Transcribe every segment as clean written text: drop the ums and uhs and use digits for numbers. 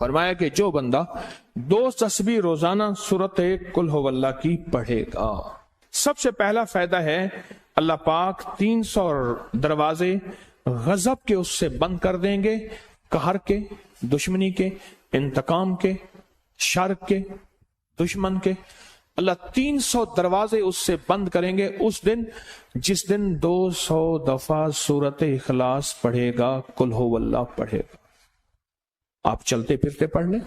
فرمایا کہ جو بندہ 2 تسبیح روزانہ سورت قل ہو اللہ کی پڑھے گا، سب سے پہلا فائدہ ہے اللہ پاک 300 دروازے غضب کے اس سے بند کر دیں گے، قہر کے، دشمنی کے، انتقام کے، شر کے، دشمن کے۔ اللہ 300 دروازے اس سے بند کریں گے اس دن جس دن 200 دفعہ سورت اخلاص پڑھے گا، قل ہو اللہ پڑھے گا۔ آپ چلتے پھرتے پڑھ لیں،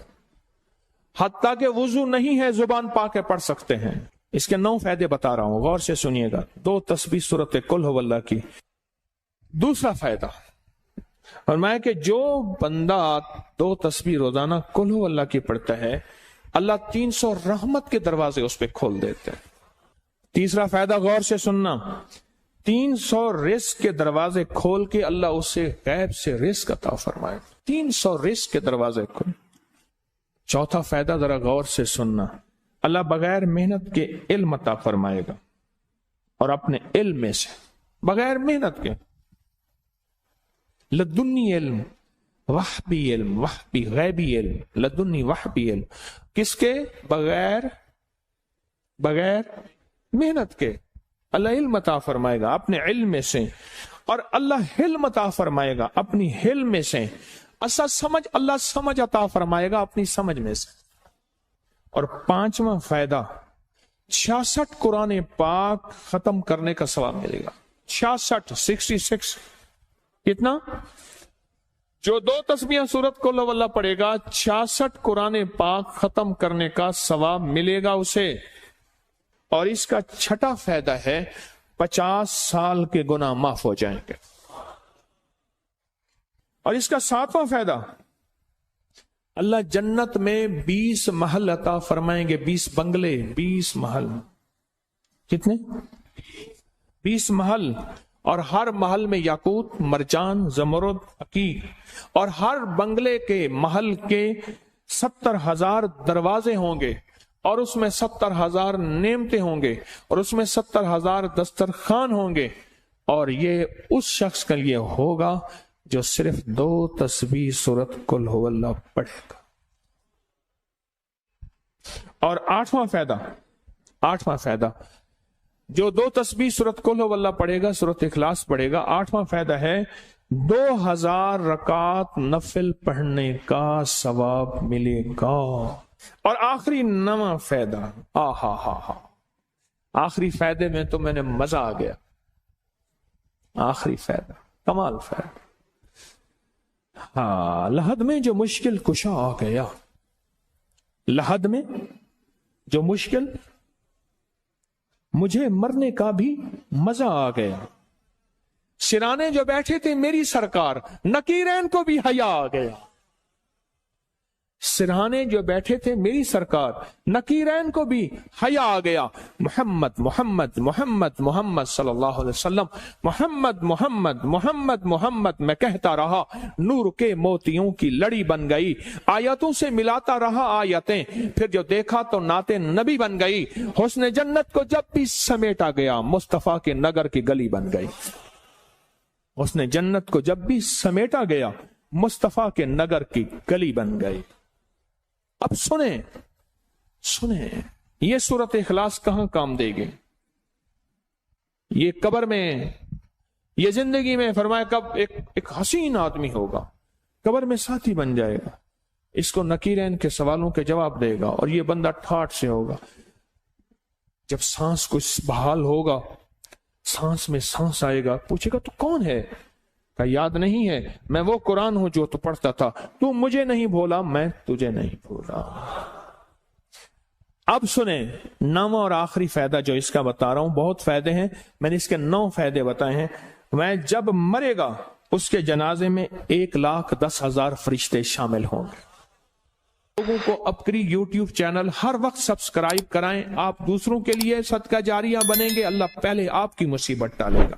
حتیٰ کہ وضو نہیں ہے زبان پاک کے پڑھ سکتے ہیں۔ اس کے 9 فائدے بتا رہا ہوں، غور سے سنیے گا۔ 2 تسبیح سورت قل ہو اللہ کی۔ دوسرا فائدہ فرمایا کہ جو بندہ 2 تسبیح روزانہ قل ہو اللہ کی پڑھتا ہے، اللہ 300 رحمت کے دروازے اس پہ کھول دیتے ہیں۔ تیسرا فائدہ غور سے سننا، 300 رزق کے دروازے کھول کے اللہ اسے غیب سے رزق عطا فرمائے، 300 رزق کے دروازے کھول۔ چوتھا فائدہ ذرا غور سے سننا، اللہ بغیر محنت کے علم عطا فرمائے گا، اور اپنے علم میں سے، بغیر محنت کے، لدنی علم، وحبی علم، وحبی غیبی علم، لدنی وحبی علم، کس کے؟ بغیر محنت کے اللہ علم عطا فرمائے گا اپنے علم میں سے، اور اللہ علم عطا فرمائے گا اپنی علم میں سے، اللہ سمجھ عطا فرمائے گا اپنی سمجھ میں سے۔ اور 5واں فائدہ 66 قرآن پاک ختم کرنے کا ثواب ملے گا۔ 66 کتنا؟ جو 2 تسبیح سورت قل ہو اللہ پڑھے گا، 66 قرآن پاک ختم کرنے کا ثواب ملے گا اسے۔ اور اس کا 6واں فائدہ ہے 50 سال کے گناہ معاف ہو جائیں گے۔ اور اس کا 7واں فائدہ، اللہ جنت میں 20 محل عطا فرمائیں گے، 20 بنگلے، 20 محل۔ کتنے؟ 20 محل، اور ہر محل میں یاقوت، مرجان، زمرد، عقیق، اور ہر بنگلے کے محل کے 70,000 دروازے ہوں گے، اور اس میں 70,000 نعمتیں ہوں گے، اور اس میں 70,000 دسترخوان ہوں گے، اور یہ اس شخص کے لیے ہوگا جو صرف 2 تسبیح سورت قل ہو اللہ پڑھے گا۔ اور 8واں فائدہ جو 2 تسبیح سورت قل ہو اللہ پڑھے گا، سورت اخلاص پڑھے گا، 8واں فائدہ ہے 2000 رکعت نفل پڑھنے کا ثواب ملے گا۔ اور آخری 9واں فائدہ، آخری فائدے میں تو میں نے مزہ آ گیا، آخری فائدہ کمال فائدہ۔ لحد میں جو مشکل کشا آ گیا، لحد میں جو مشکل، مجھے مرنے کا بھی مزہ آ گیا، سرانے جو بیٹھے تھے میری سرکار، نکیرین کو بھی حیا آ گیا۔ سرہانے جو بیٹھے تھے میری سرکار، نکیرین کو بھی حیا آ گیا۔ محمد محمد محمد محمد صلی اللہ علیہ وسلم، محمد محمد محمد محمد میں کہتا رہا، نور کے موتیوں کی لڑی بن گئی، آیتوں سے ملاتا رہا آیتیں، پھر جو دیکھا تو نعت نبی بن گئی، حسن جنت کو جب بھی سمیٹا گیا مصطفیٰ کے نگر کی گلی بن گئی۔ حسن جنت کو جب بھی سمیٹا گیا مصطفیٰ کے نگر کی گلی بن گئی۔ اب سنیں یہ سورت اخلاص کہاں کام دے گی؟ یہ قبر میں، یہ زندگی میں، فرمایا کب ایک حسین آدمی ہوگا، قبر میں ساتھی بن جائے گا، اس کو نکیرین کے سوالوں کے جواب دے گا، اور یہ بندہ ٹھاٹ سے ہوگا۔ جب سانس کچھ بحال ہوگا، سانس میں سانس آئے گا، پوچھے گا تو کون ہے؟ کہ یاد نہیں ہے، میں وہ قرآن ہوں جو تو پڑھتا تھا، تو مجھے نہیں بھولا، میں تجھے نہیں بھولا۔ اب سنیں 9واں اور آخری فائدہ جو اس کا بتا رہا ہوں، بہت فائدے ہیں، میں نے اس کے 9 فائدے بتائے ہیں۔ میں جب مرے گا اس کے جنازے میں 1,10,000 فرشتے شامل ہوں گے۔ لوگوں کو اپکری یوٹیوب چینل ہر وقت سبسکرائب کرائیں، آپ دوسروں کے لیے صدقہ جاریہ بنیں گے، اللہ پہلے آپ کی مصیبت ٹالے گا۔